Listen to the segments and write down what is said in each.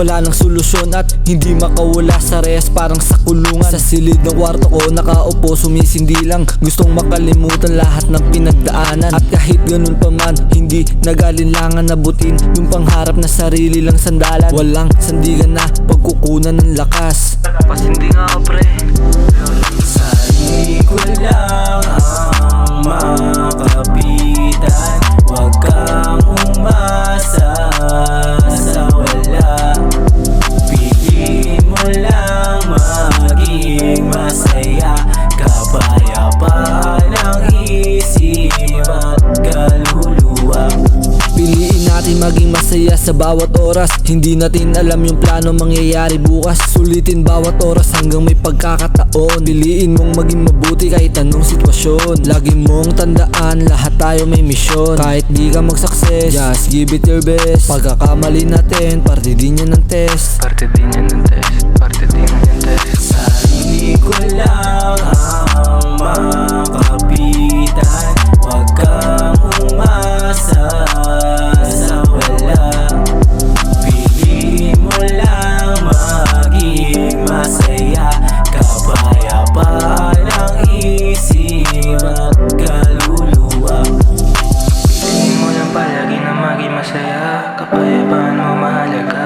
wala nang solusyon at hindi makawala sa rehas parang sa kulungan. Sa silid ng kwarto ko nakaupo, sumisindi lang, gustong makalimutan lahat ng pinagdaanan. At kahit ganun pa man, hindi nagalinlangan nabutin yung pangarap na sarili lang sandalan. Walang sandigan na pagkukunan ng lakas. Pasindi nga ako pre. Sarili ko lang ang makapitan. Huwag kang umasa sa wala. Piliin mo lang maging masaya. Kapayapaan ang isip at kaluluwa. Piliin natin maging masaya sa bawat oras. Hindi natin alam yung plano mangyayari bukas. Sulitin bawat oras hanggang may pagkakataon. Piliin mong maging mabuti kahit anong sitwasyon. Lagi mong tandaan, lahat tayo may misyon. Kahit di ka mag-success, just give it your best. Pagkakamali natin, parte din yan ng test. Parte din yan ng test. Parte din yan ng test. Sarili ko lang ang makapitan. Huwag kang umasa sa wala. Piliin mo lang maging masaya. Kapayapaan ang isip at kaluluwa. Piliin mo lang palagi na maging masaya. Kapayapaan mo mahalaga.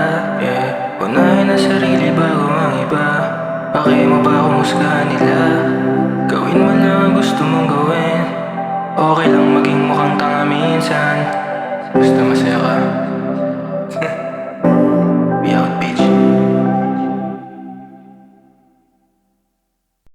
Unahin ang sarili bago ang iba. Bakit mo ba humusgahan nila? Gawin mo lang ang gusto mong gawin. Okay lang maging mukhang tanga minsan. Basta masaya ka.